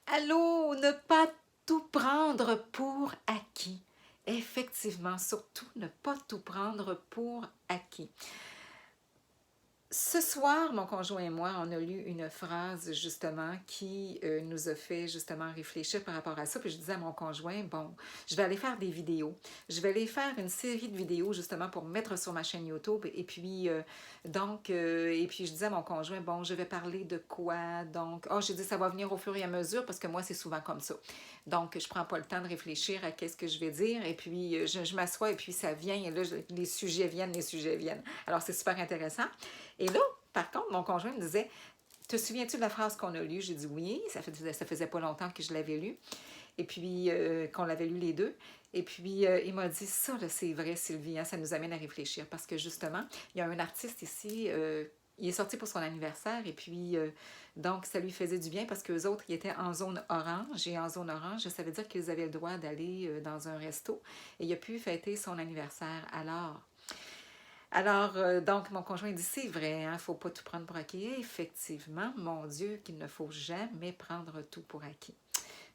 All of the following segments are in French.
Allô, ne pas tout prendre pour acquis. Effectivement, surtout ne pas tout prendre pour acquis. Ce soir, mon conjoint et moi, on a lu une phrase justement qui nous a fait justement réfléchir par rapport à ça. Puis je disais à mon conjoint, bon, je vais aller faire des vidéos. Je vais aller faire une série de vidéos justement pour mettre sur ma chaîne YouTube. Et puis, et puis je disais à mon conjoint, bon, je vais parler de quoi? Donc, j'ai dit, ça va venir au fur et à mesure parce que moi, c'est souvent comme ça. Donc, je prends pas le temps de réfléchir à qu'est-ce que je vais dire. Et puis, je m'assois et puis ça vient. Et là, les sujets viennent, les sujets viennent. Alors, c'est super intéressant. Et là, par contre, mon conjoint me disait, te souviens-tu de la phrase qu'on a lue? J'ai dit oui, ça faisait pas longtemps que je l'avais lue, et puis qu'on l'avait lu les deux. Et puis, il m'a dit, ça, c'est vrai, Sylvie, hein, ça nous amène à réfléchir, parce que justement, il y a un artiste ici, il est sorti pour son anniversaire, et puis, donc, ça lui faisait du bien, parce qu'eux autres, ils étaient en zone orange, et en zone orange, ça veut dire qu'ils avaient le droit d'aller dans un resto, et il a pu fêter son anniversaire. Alors, donc, mon conjoint dit, c'est vrai, il ne faut pas tout prendre pour acquis. Et effectivement, mon Dieu, qu'il ne faut jamais prendre tout pour acquis.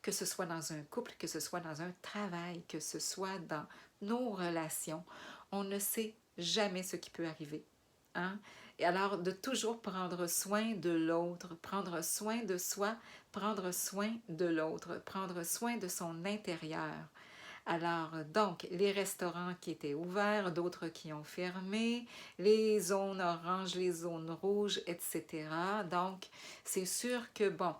Que ce soit dans un couple, que ce soit dans un travail, que ce soit dans nos relations, on ne sait jamais ce qui peut arriver. Hein? Et alors, de toujours prendre soin de l'autre, prendre soin de soi, prendre soin de l'autre, prendre soin de son intérieur. Alors, donc, les restaurants qui étaient ouverts, d'autres qui ont fermé, les zones oranges, les zones rouges, etc. Donc, c'est sûr que, bon,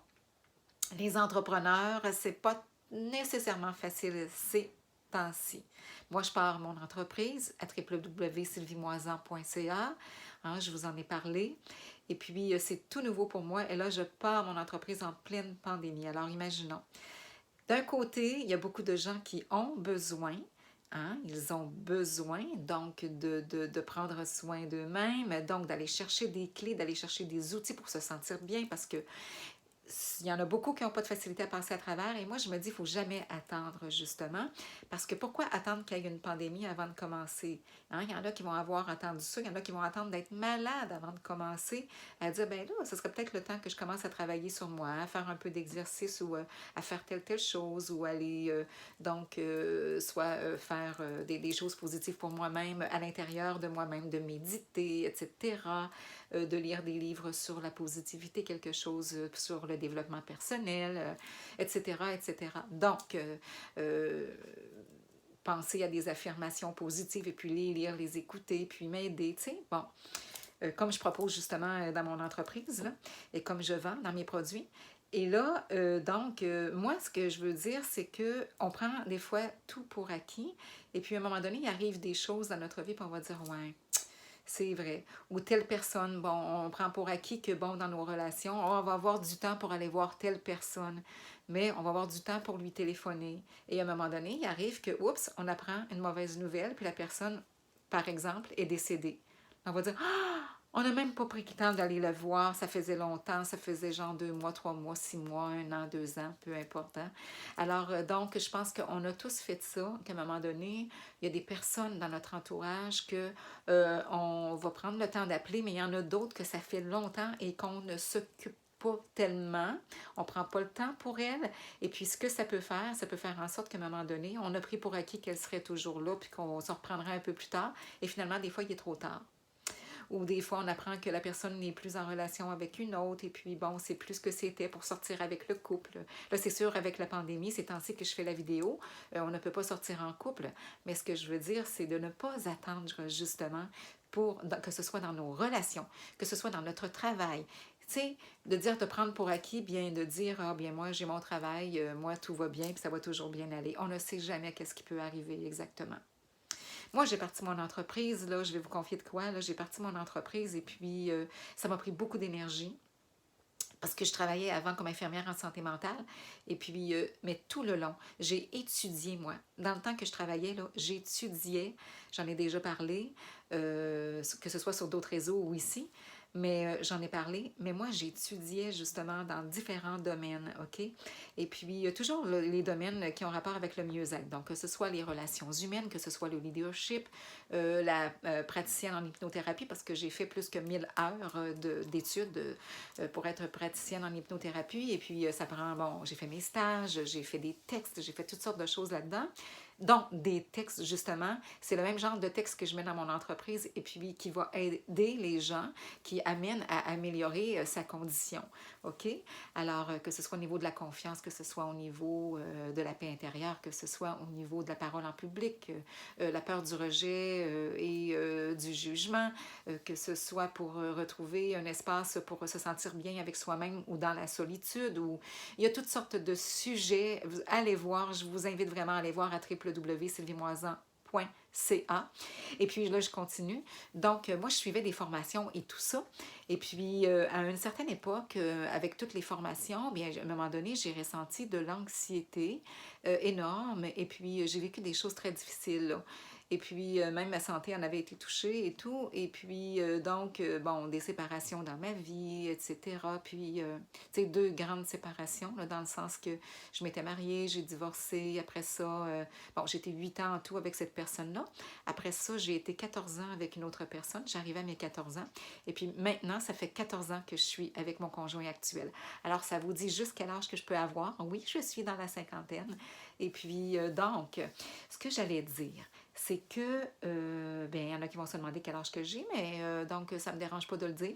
les entrepreneurs, c'est pas nécessairement facile ces temps-ci. Moi, je pars mon entreprise à www.sylviemoisan.ca. Hein, je vous en ai parlé. Et puis, c'est tout nouveau pour moi. Et là, je pars mon entreprise en pleine pandémie. Alors, imaginons. D'un côté, il y a beaucoup de gens qui ont besoin, hein, ils ont besoin donc de prendre soin d'eux-mêmes, donc d'aller chercher des clés, d'aller chercher des outils pour se sentir bien parce que il y en a beaucoup qui n'ont pas de facilité à passer à travers. Et moi, je me dis, il ne faut jamais attendre, justement. Parce que pourquoi attendre qu'il y ait une pandémie avant de commencer? Hein? Il y en a qui vont avoir attendu ça. Il y en a qui vont attendre d'être malades avant de commencer à dire, ben là, ce serait peut-être le temps que je commence à travailler sur moi, à faire un peu d'exercice ou à faire telle chose ou aller, soit faire des choses positives pour moi-même, à l'intérieur de moi-même, de méditer, etc., de lire des livres sur la positivité, quelque chose sur le développement personnel, etc., etc. Donc, penser à des affirmations positives et puis les lire, les écouter, puis m'aider, tu sais, bon. Comme je propose justement dans mon entreprise, là, et comme je vends dans mes produits. Et là, moi, ce que je veux dire, c'est que on prend des fois tout pour acquis, et puis à un moment donné, il arrive des choses dans notre vie, puis on va dire, ouais, c'est vrai. Ou telle personne, bon, on prend pour acquis que, bon, dans nos relations, on va avoir du temps pour aller voir telle personne, mais on va avoir du temps pour lui téléphoner. Et à un moment donné, il arrive que, oups, on apprend une mauvaise nouvelle, puis la personne, par exemple, est décédée. On va dire, ah, on n'a même pas pris le temps d'aller le voir, ça faisait longtemps, ça faisait genre 2 mois, 3 mois, 6 mois, 1 an, 2 ans, peu importe. Hein? Alors, donc, je pense qu'on a tous fait ça, qu'à un moment donné, il y a des personnes dans notre entourage que on va prendre le temps d'appeler, mais il y en a d'autres que ça fait longtemps et qu'on ne s'occupe pas tellement, on ne prend pas le temps pour elle. Et puis, ce que ça peut faire en sorte qu'à un moment donné, on a pris pour acquis qu'elle serait toujours là, puis qu'on s'en reprendrait un peu plus tard. Et finalement, des fois, il est trop tard. Ou des fois, on apprend que la personne n'est plus en relation avec une autre, et puis bon, c'est plus ce que c'était pour sortir avec le couple. Là, c'est sûr, avec la pandémie, c'est ainsi que je fais la vidéo, on ne peut pas sortir en couple, mais ce que je veux dire, c'est de ne pas attendre justement pour que ce soit dans nos relations, que ce soit dans notre travail. Tu sais, de dire de prendre pour acquis, bien de dire, ah bien moi j'ai mon travail, moi tout va bien, puis ça va toujours bien aller. On ne sait jamais qu'est-ce qui peut arriver exactement. Moi, j'ai parti mon entreprise, là, je vais vous confier de quoi, là, j'ai parti mon entreprise et puis ça m'a pris beaucoup d'énergie parce que je travaillais avant comme infirmière en santé mentale. Et puis, mais tout le long, j'ai étudié, moi. Dans le temps que je travaillais, là, j'étudiais, j'en ai déjà parlé, que ce soit sur d'autres réseaux ou ici. mais j'en ai parlé. Mais moi, j'étudiais justement dans différents domaines, OK? Et puis, toujours les domaines qui ont rapport avec le mieux-être. Donc, que ce soit les relations humaines, que ce soit le leadership, la praticienne en hypnothérapie, parce que j'ai fait plus que 1000 heures d'études pour être praticienne en hypnothérapie. Et puis, ça prend, bon, j'ai fait mes stages, j'ai fait des textes, j'ai fait toutes sortes de choses là-dedans. Donc, des textes, justement, c'est le même genre de texte que je mets dans mon entreprise et puis qui va aider les gens, qui amène à améliorer sa condition. OK? Alors, que ce soit au niveau de la confiance, que ce soit au niveau de la paix intérieure, que ce soit au niveau de la parole en public, la peur du rejet et du jugement, que ce soit pour retrouver un espace pour se sentir bien avec soi-même ou dans la solitude, ou il y a toutes sortes de sujets. Allez voir, je vous invite vraiment à aller voir à www.sylviemoisan.ca. Et puis là, je continue. Donc, moi, je suivais des formations et tout ça. Et puis, à une certaine époque, avec toutes les formations, bien, à un moment donné, j'ai ressenti de l'anxiété énorme. Et puis, j'ai vécu des choses très difficiles, là. Et puis, même ma santé en avait été touchée et tout. Et puis, bon, des séparations dans ma vie, etc. Puis, tu sais, 2 grandes séparations, là, dans le sens que je m'étais mariée, j'ai divorcé. Après ça, bon, j'étais 8 ans en tout avec cette personne-là. Après ça, j'ai été 14 ans avec une autre personne. J'arrivais à mes 14 ans. Et puis, maintenant, ça fait 14 ans que je suis avec mon conjoint actuel. Alors, ça vous dit juste quel âge que je peux avoir. Oui, je suis dans la cinquantaine. Et puis, donc, ce que j'allais dire, c'est que, bien, il y en a qui vont se demander quel âge que j'ai, mais donc, ça ne me dérange pas de le dire.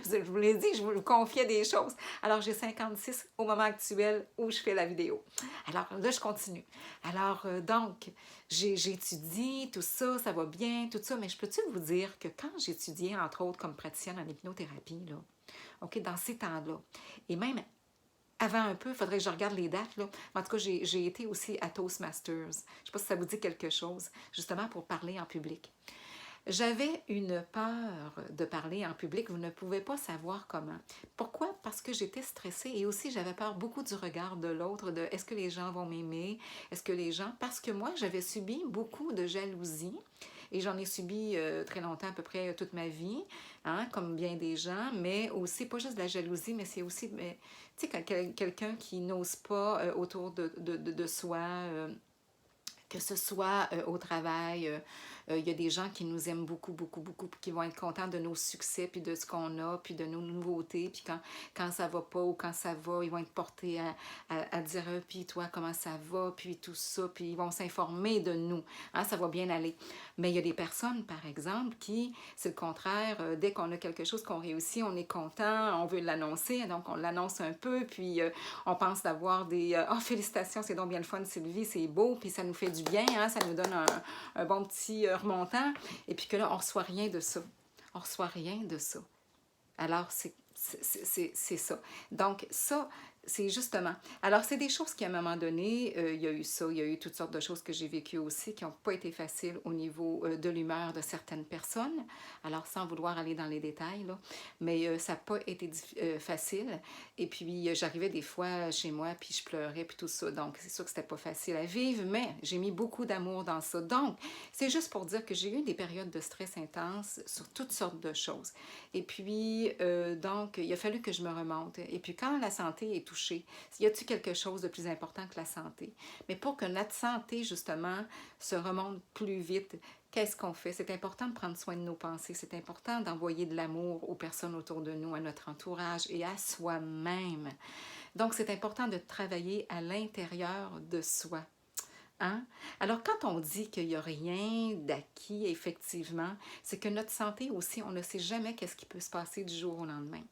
Je vous l'ai dit, je vous confiais des choses. Alors, j'ai 56 au moment actuel où je fais la vidéo. Alors, là, je continue. Alors, donc, j'étudie, tout ça, ça va bien, tout ça, mais je peux-tu vous dire que quand j'étudiais, entre autres, comme praticienne en hypnothérapie, là, OK, dans ces temps-là, et même avant un peu, il faudrait que je regarde les dates, là. En tout cas, j'ai été aussi à Toastmasters. Je ne sais pas si ça vous dit quelque chose, justement pour parler en public. J'avais une peur de parler en public, vous ne pouvez pas savoir comment. Pourquoi? Parce que j'étais stressée et aussi j'avais peur beaucoup du regard de l'autre, de est-ce que les gens vont m'aimer? Est-ce que les gens... Parce que moi, j'avais subi beaucoup de jalousie et j'en ai subi très longtemps, à peu près toute ma vie, hein, comme bien des gens, mais aussi, pas juste de la jalousie, mais c'est aussi, tu sais, quelqu'un qui n'ose pas autour de soi... que ce soit au travail, il y a des gens qui nous aiment beaucoup, beaucoup, beaucoup, puis qui vont être contents de nos succès, puis de ce qu'on a, puis de nos nouveautés, puis quand ça va pas ou quand ça va, ils vont être portés à dire « puis toi, comment ça va? » puis tout ça, puis ils vont s'informer de nous, hein, ça va bien aller. Mais il y a des personnes, par exemple, qui, c'est le contraire, dès qu'on a quelque chose qu'on réussit, on est content, on veut l'annoncer, donc on l'annonce un peu, puis on pense d'avoir des « oh, félicitations, c'est donc bien le fun, Sylvie, c'est beau », puis ça nous fait du bien, hein, ça nous donne un bon petit remontant, et puis que là, on ne reçoit rien de ça. On ne reçoit rien de ça. Alors, c'est ça. Donc, ça, c'est justement... Alors, c'est des choses qui, à un moment donné, il y a eu ça, il y a eu toutes sortes de choses que j'ai vécues aussi qui n'ont pas été faciles au niveau de l'humeur de certaines personnes. Alors, sans vouloir aller dans les détails, là, mais ça n'a pas été facile. Et puis, j'arrivais des fois chez moi, puis je pleurais, puis tout ça. Donc, c'est sûr que c'était pas facile à vivre, mais j'ai mis beaucoup d'amour dans ça. Donc, c'est juste pour dire que j'ai eu des périodes de stress intense sur toutes sortes de choses. Et puis, donc, il a fallu que je me remonte. Et puis, quand la santé est touchée, y a-t-il quelque chose de plus important que la santé? Mais pour que notre santé, justement, se remonte plus vite, qu'est-ce qu'on fait? C'est important de prendre soin de nos pensées. C'est important d'envoyer de l'amour aux personnes autour de nous, à notre entourage et à soi-même. Donc, c'est important de travailler à l'intérieur de soi. Hein? Alors, quand on dit qu'il n'y a rien d'acquis, effectivement, c'est que notre santé aussi, on ne sait jamais qu'est-ce qui peut se passer du jour au lendemain.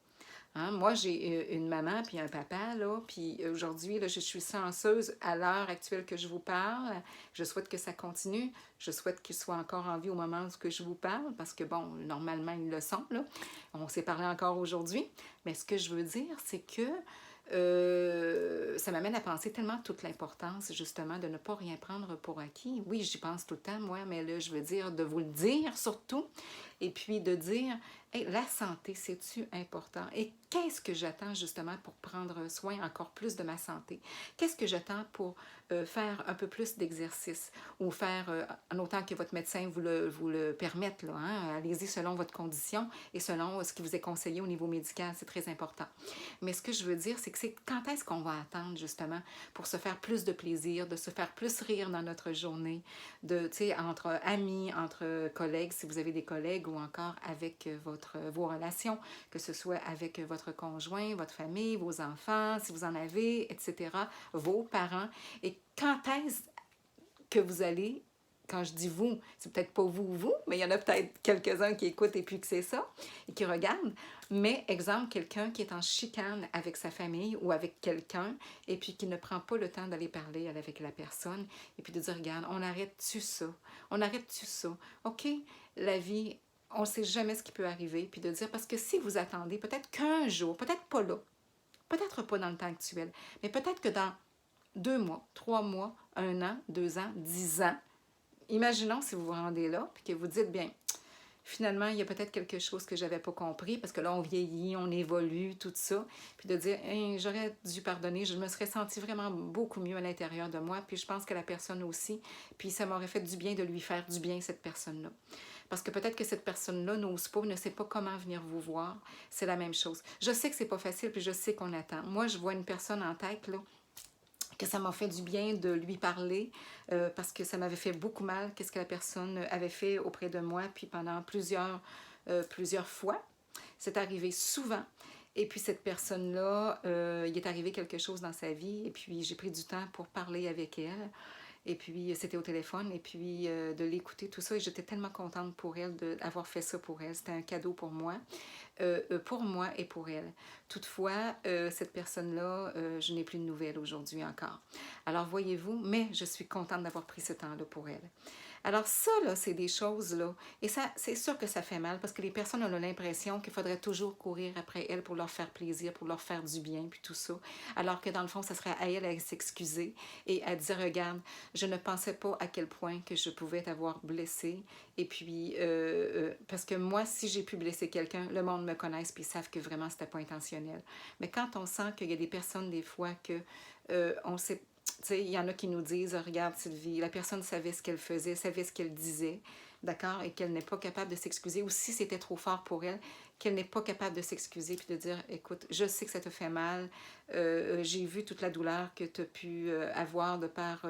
Hein? Moi, j'ai une maman puis un papa, là, puis aujourd'hui, là, je suis chanceuse à l'heure actuelle que je vous parle. Je souhaite que ça continue. Je souhaite qu'ils soient encore en vie au moment où je vous parle, parce que, bon, normalement, ils le sont, là. On s'est parlé encore aujourd'hui. Mais ce que je veux dire, c'est que ça m'amène à penser tellement toute l'importance, justement, de ne pas rien prendre pour acquis. Oui, j'y pense tout le temps, moi, mais là, je veux dire de vous le dire surtout, et puis de dire, Hey, la santé, c'est-tu important? Et qu'est-ce que j'attends justement pour prendre soin encore plus de ma santé? Qu'est-ce que j'attends pour faire un peu plus d'exercice ou faire, en autant que votre médecin vous le permette, là, hein? Allez-y selon votre condition et selon ce qui vous est conseillé au niveau médical, c'est très important. Mais ce que je veux dire, c'est quand est-ce qu'on va attendre justement pour se faire plus de plaisir, de se faire plus rire dans notre journée, de, tu sais, entre amis, entre collègues, si vous avez des collègues ou encore avec vos relations, que ce soit avec votre conjoint, votre famille, vos enfants, si vous en avez, etc., vos parents. Et quand est-ce que vous allez, quand je dis vous, c'est peut-être pas vous, mais il y en a peut-être quelques-uns qui écoutent et puis que c'est ça, et qui regardent. Mais, exemple, quelqu'un qui est en chicane avec sa famille ou avec quelqu'un, et puis qui ne prend pas le temps d'aller parler avec la personne, et puis de dire, regarde, on arrête-tu ça? On arrête-tu ça? OK, la vie, on ne sait jamais ce qui peut arriver, puis de dire, parce que si vous attendez, peut-être qu'un jour, peut-être pas là, peut-être pas dans le temps actuel, mais peut-être que dans 2 mois, 3 mois, 1 an, 2 ans, 10 ans. Imaginons si vous vous rendez là, puis que vous dites, bien, finalement, il y a peut-être quelque chose que je n'avais pas compris, parce que là, on vieillit, on évolue, tout ça, puis de dire, hey, j'aurais dû pardonner, je me serais sentie vraiment beaucoup mieux à l'intérieur de moi, puis je pense que la personne aussi, puis ça m'aurait fait du bien de lui faire du bien, cette personne-là. Parce que peut-être que cette personne-là n'ose pas, ne sait pas comment venir vous voir. C'est la même chose. Je sais que c'est pas facile, puis je sais qu'on attend. Moi, je vois une personne en tête, là, que ça m'a fait du bien de lui parler parce que ça m'avait fait beaucoup mal, qu'est-ce que la personne avait fait auprès de moi, puis pendant plusieurs fois. C'est arrivé souvent. Et puis cette personne-là, il est arrivé quelque chose dans sa vie, et puis j'ai pris du temps pour parler avec elle. Et puis, c'était au téléphone, et puis de l'écouter, tout ça. Et j'étais tellement contente pour elle d'avoir fait ça pour elle. C'était un cadeau pour moi et pour elle. Toutefois, cette personne-là, je n'ai plus de nouvelles aujourd'hui encore. Alors, voyez-vous, mais je suis contente d'avoir pris ce temps-là pour elle. Alors ça, là, c'est des choses, là, et ça, c'est sûr que ça fait mal parce que les personnes ont l'impression qu'il faudrait toujours courir après elles pour leur faire plaisir, pour leur faire du bien, puis tout ça. Alors que dans le fond, ça serait à elle à s'excuser et à dire, regarde, je ne pensais pas à quel point que je pouvais t'avoir blessée. Et puis, parce que moi, si j'ai pu blesser quelqu'un, le monde me connaisse puis ils savent que vraiment, c'était pas intentionnel. Mais quand on sent qu'il y a des personnes, des fois, que on sait, tu sais, il y en a qui nous disent, regarde Sylvie, la personne savait ce qu'elle faisait, savait ce qu'elle disait, d'accord, et qu'elle n'est pas capable de s'excuser, ou si c'était trop fort pour elle, qu'elle n'est pas capable de s'excuser, puis de dire, écoute, je sais que ça te fait mal, j'ai vu toute la douleur que tu as pu avoir de par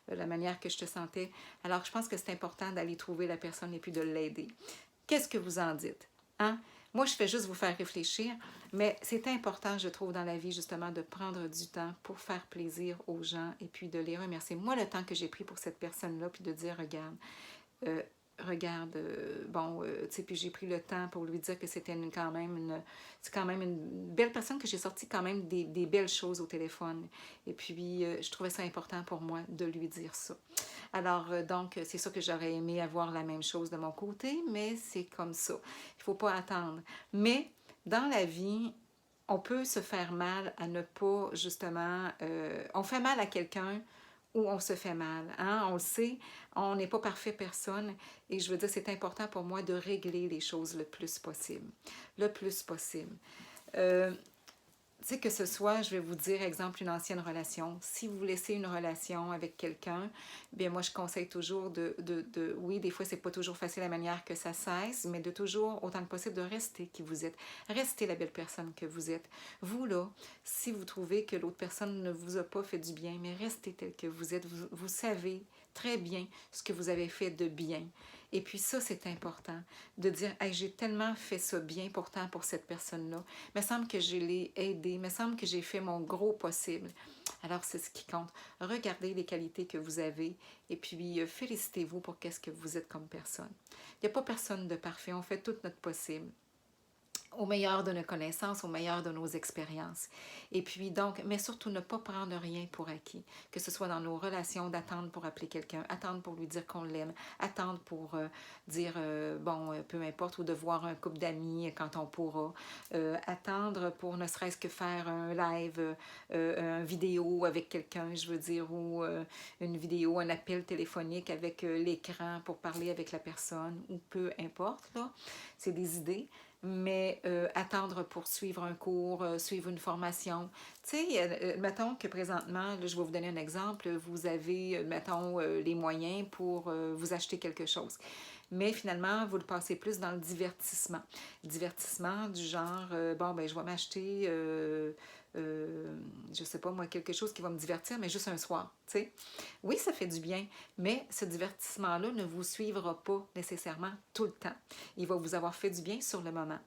la manière que je te sentais. Alors, je pense que c'est important d'aller trouver la personne et puis de l'aider. Qu'est-ce que vous en dites? Hein? Moi, je fais juste vous faire réfléchir, mais c'est important, je trouve, dans la vie, justement, de prendre du temps pour faire plaisir aux gens et puis de les remercier. Moi, le temps que j'ai pris pour cette personne-là, puis de dire, regarde, euh, bon, tu sais, puis j'ai pris le temps pour lui dire que c'était c'est quand même une belle personne, que j'ai sorti quand même des belles choses au téléphone. Et puis, je trouvais ça important pour moi de lui dire ça. Alors, donc, c'est sûr que j'aurais aimé avoir la même chose de mon côté, mais c'est comme ça. Il ne faut pas attendre. Mais dans la vie, on peut se faire mal à ne pas, justement, on fait mal à quelqu'un où on se fait mal. Hein? On le sait, on n'est pas parfait personne. Et je veux dire, c'est important pour moi de régler les choses le plus possible. Le plus possible. Tu sais, que ce soit, je vais vous dire, exemple, une ancienne relation. Si vous laissez une relation avec quelqu'un, bien moi, je conseille toujours oui, des fois, c'est pas toujours facile la manière que ça cesse, mais de toujours, autant que possible, de rester qui vous êtes. Restez la belle personne que vous êtes. Vous, là, si vous trouvez que l'autre personne ne vous a pas fait du bien, mais restez tel que vous êtes. Vous savez très bien ce que vous avez fait de bien. Et puis ça, c'est important de dire, hey, j'ai tellement fait ça bien pourtant pour cette personne-là. Il me semble que je l'ai aidé, il me semble que j'ai fait mon gros possible. Alors, c'est ce qui compte. Regardez les qualités que vous avez et puis félicitez-vous pour qu'est-ce que vous êtes comme personne. Il n'y a pas personne de parfait, on fait tout notre possible au meilleur de nos connaissances, au meilleur de nos expériences. Et puis donc, mais surtout ne pas prendre rien pour acquis, que ce soit dans nos relations, d'attendre pour appeler quelqu'un, attendre pour lui dire qu'on l'aime, attendre pour dire, bon, peu importe, ou de voir un couple d'amis quand on pourra, attendre pour ne serait-ce que faire un live, une vidéo avec quelqu'un, je veux dire, ou une vidéo, un appel téléphonique avec l'écran pour parler avec la personne, ou peu importe, là, c'est des idées. mais attendre pour suivre un cours, suivre une formation. Tu sais, mettons que présentement, là, je vais vous donner un exemple, vous avez, mettons, les moyens pour vous acheter quelque chose. Mais finalement, vous le passez plus dans le divertissement. Divertissement du genre, bon, ben je vais m'acheter, je sais pas moi, quelque chose qui va me divertir, mais juste un soir, tu sais. Oui, ça fait du bien, mais ce divertissement-là ne vous suivra pas nécessairement tout le temps. Il va vous avoir fait du bien sur le moment.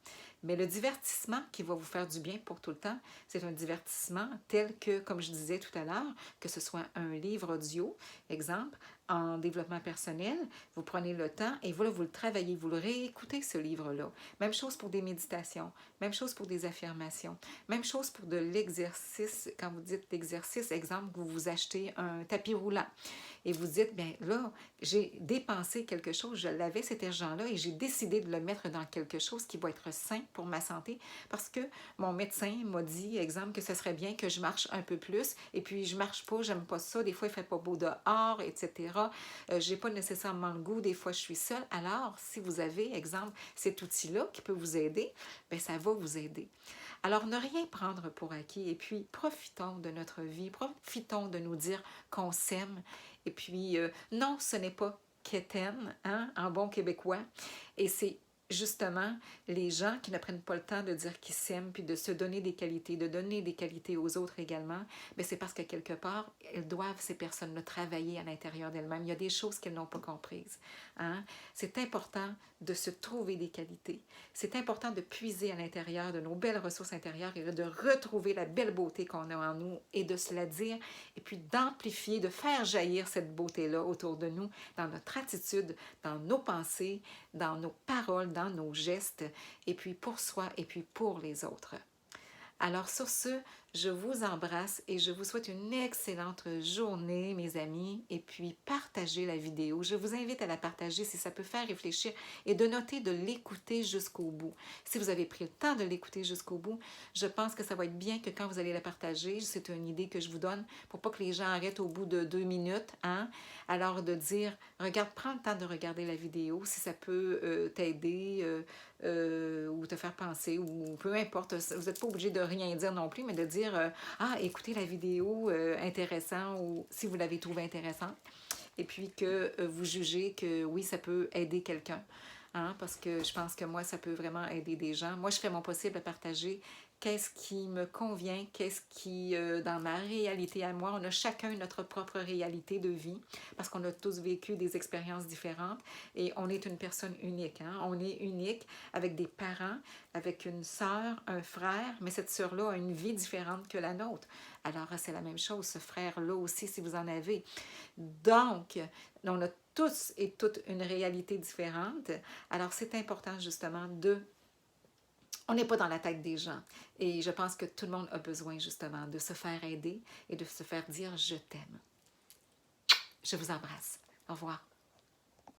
Mais le divertissement qui va vous faire du bien pour tout le temps, c'est un divertissement tel que, comme je disais tout à l'heure, que ce soit un livre audio, exemple, en développement personnel, vous prenez le temps et voilà, vous le travaillez, vous le réécoutez, ce livre-là. Même chose pour des méditations, même chose pour des affirmations, même chose pour de l'exercice. Quand vous dites l'exercice, exemple, vous vous achetez un tapis roulant et vous dites, bien là, j'ai dépensé quelque chose, je l'avais cet argent-là et j'ai décidé de le mettre dans quelque chose qui va être sain pour ma santé parce que mon médecin m'a dit, exemple, que ce serait bien que je marche un peu plus et puis je marche pas, j'aime pas ça, des fois il fait pas beau dehors, etc. J'ai pas nécessairement le goût, des fois je suis seule. Alors, si vous avez, exemple, cet outil-là qui peut vous aider, bien ça va vous aider. Alors, ne rien prendre pour acquis et puis profitons de notre vie, profitons de nous dire qu'on s'aime. Et puis, non, ce n'est pas quétaine, hein, en bon québécois. Et c'est justement les gens qui ne prennent pas le temps de dire qu'ils s'aiment, puis de se donner des qualités, de donner des qualités aux autres également, bien, c'est parce que quelque part, elles doivent, ces personnes-là, travailler à l'intérieur d'elles-mêmes. Il y a des choses qu'elles n'ont pas comprises. Hein? C'est important de se trouver des qualités. C'est important de puiser à l'intérieur de nos belles ressources intérieures et de retrouver la belle beauté qu'on a en nous et de se la dire et puis d'amplifier, de faire jaillir cette beauté-là autour de nous dans notre attitude, dans nos pensées, dans nos paroles, dans nos gestes, et puis pour soi et puis pour les autres. Alors sur ce, je vous embrasse et je vous souhaite une excellente journée, mes amis, et puis partagez la vidéo. Je vous invite à la partager si ça peut faire réfléchir et de noter de l'écouter jusqu'au bout. Si vous avez pris le temps de l'écouter jusqu'au bout, je pense que ça va être bien que quand vous allez la partager, c'est une idée que je vous donne pour pas que les gens arrêtent au bout de 2 minutes, hein? Alors de dire, regarde, prends le temps de regarder la vidéo si ça peut t'aider ou te faire penser ou peu importe. Vous n'êtes pas obligé de rien dire non plus, mais de dire ah, écoutez la vidéo intéressant ou si vous l'avez trouvée intéressante. Et puis que vous jugez que oui, ça peut aider quelqu'un. Hein, parce que je pense que moi, ça peut vraiment aider des gens. Moi, je ferai mon possible à partager qu'est-ce qui me convient, qu'est-ce qui, dans ma réalité à moi, on a chacun notre propre réalité de vie, parce qu'on a tous vécu des expériences différentes et on est une personne unique. Hein? On est unique avec des parents, avec une sœur, un frère, mais cette sœur-là a une vie différente que la nôtre. Alors, c'est la même chose, ce frère-là aussi, si vous en avez. Donc, on a tous et toutes une réalité différente. Alors, c'est important justement de... On n'est pas dans la tête des gens. Et je pense que tout le monde a besoin justement de se faire aider et de se faire dire « je t'aime ». Je vous embrasse. Au revoir.